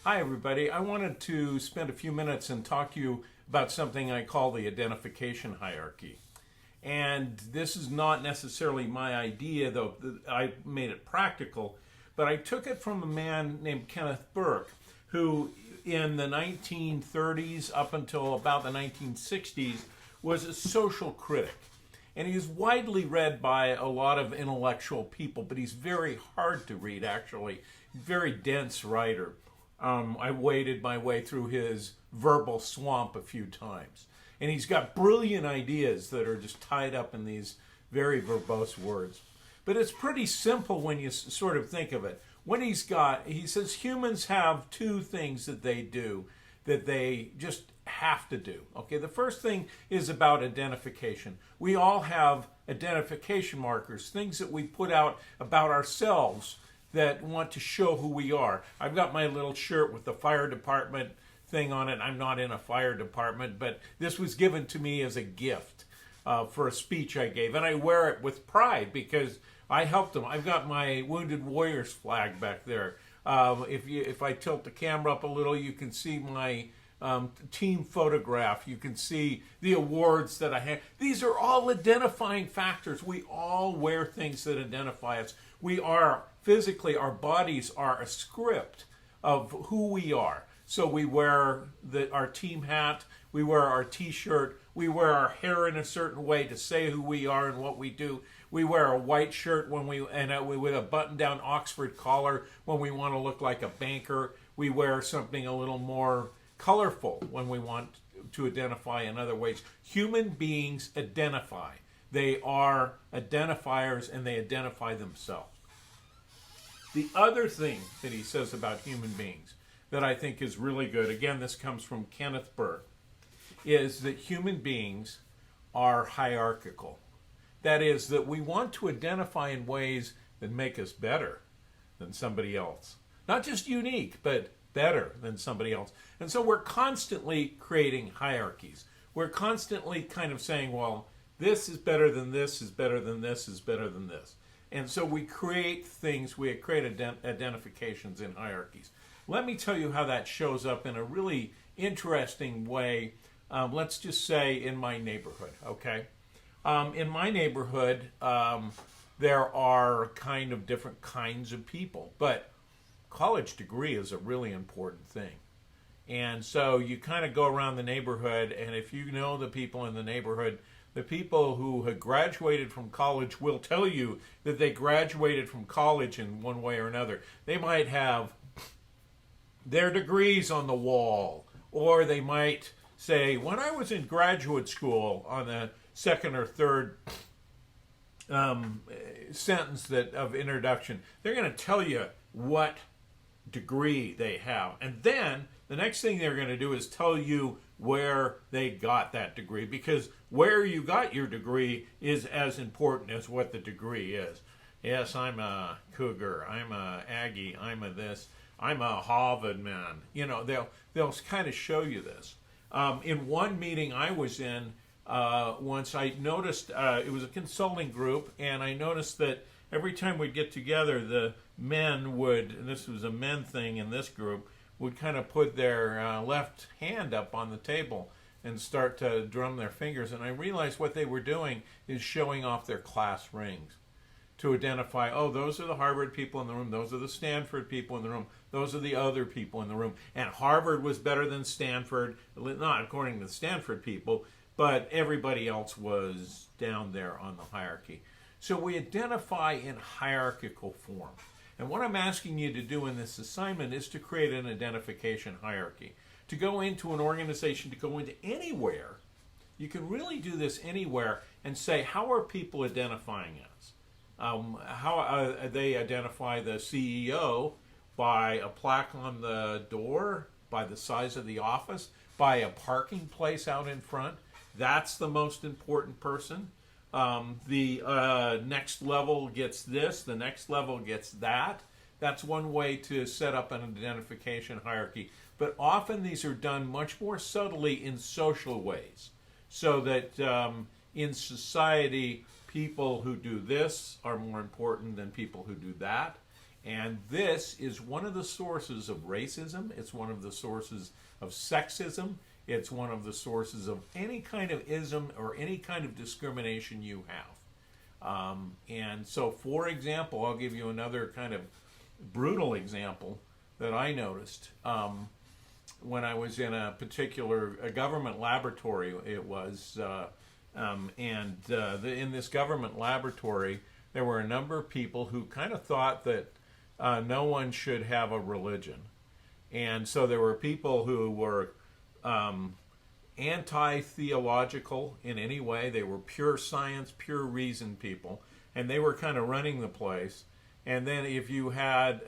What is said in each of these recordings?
Hi, everybody. I wanted to spend a few minutes and talk to you about something I call the identification hierarchy. And this is not necessarily my idea, though I made it practical, but I took it from a man named Kenneth Burke, who in the 1930s up until about the 1960s was a social critic. And he's widely read by a lot of intellectual people, but he's very hard to read, actually. Very dense writer. I waded my way through his verbal swamp a few times. And he's got brilliant ideas that are just tied up in these very verbose words. But it's pretty simple when you sort of think of it. What he says humans have two things that they do that they just have to do. Okay, the first thing is about identification. We all have identification markers, things that we put out about ourselves that want to show who we are. I've got my little shirt with the fire department thing on it. I'm not in a fire department, but this was given to me as a gift for a speech I gave, and I wear it with pride because I helped them. I've got my Wounded Warriors flag back there. If I tilt the camera up a little, you can see my team photograph. You can see the awards that I have. These are all identifying factors. We all wear things that identify us. We are physically, our bodies are a script of who we are. So we wear our team hat, we wear our t-shirt, we wear our hair in a certain way to say who we are and what we do. We wear a white shirt with a button-down Oxford collar when we want to look like a banker. We wear something a little more colorful when we want to identify in other ways. Human beings identify. They are identifiers and they identify themselves. The other thing that he says about human beings that I think is really good, again, this comes from Kenneth Burke, is that human beings are hierarchical. That is, that we want to identify in ways that make us better than somebody else. Not just unique, but better than somebody else. And so we're constantly creating hierarchies. We're constantly kind of saying, well, this is better than this, is better than this, is better than this. And so we create things, we create identifications in hierarchies. Let me tell you how that shows up in a really interesting way. Let's just say in my neighborhood, okay? In my neighborhood, there are kind of different kinds of people, but college degree is a really important thing. And so you kind of go around the neighborhood, and if you know the people in the neighborhood, the people who had graduated from college will tell you that they graduated from college in one way or another. They might have their degrees on the wall, or they might say, when I was in graduate school, on the second or third sentence of introduction, they're going to tell you what degree they have. And then the next thing they're going to do is tell you where they got that degree, because where you got your degree is as important as what the degree is. Yes, I'm a Cougar, I'm a Aggie, I'm a this, I'm a Harvard man. You know, they'll kind of show you this. In one meeting I was in once, I noticed it was a consulting group, and I noticed that every time we'd get together, the men would, and this was a men thing in this group, would kind of put their left hand up on the table and start to drum their fingers. And I realized what they were doing is showing off their class rings to identify, oh, those are the Harvard people in the room, those are the Stanford people in the room, those are the other people in the room. And Harvard was better than Stanford, not according to the Stanford people, but everybody else was down there on the hierarchy. So we identify in hierarchical form. And what I'm asking you to do in this assignment is to create an identification hierarchy. To go into an organization, to go into anywhere, you can really do this anywhere and say, how are people identifying us? How they identify the CEO by a plaque on the door, by the size of the office, by a parking place out in front. That's the most important person. The next level gets this, the next level gets that. That's one way to set up an identification hierarchy. But often these are done much more subtly in social ways, so that in society, people who do this are more important than people who do that. And this is one of the sources of racism. It's one of the sources of sexism. It's one of the sources of any kind of ism or any kind of discrimination you have. And so, for example, I'll give you another kind of brutal example that I noticed when I was in a government laboratory. It was, in this government laboratory, there were a number of people who kind of thought that no one should have a religion. And so there were people who were anti-theological in any way. They were pure science, pure reason people, and they were kind of running the place. And then if you had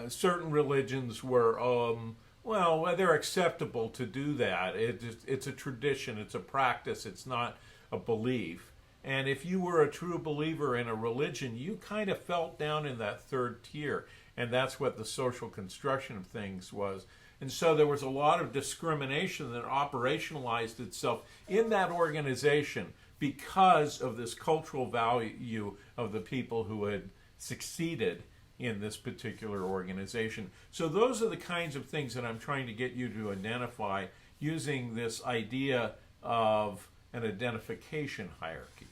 certain religions were, they're acceptable to do that. It's a tradition, it's a practice, it's not a belief. And if you were a true believer in a religion, you kind of felt down in that third tier. And that's what the social construction of things was. And so there was a lot of discrimination that operationalized itself in that organization because of this cultural value of the people who had succeeded in this particular organization. So those are the kinds of things that I'm trying to get you to identify using this idea of an identification hierarchy.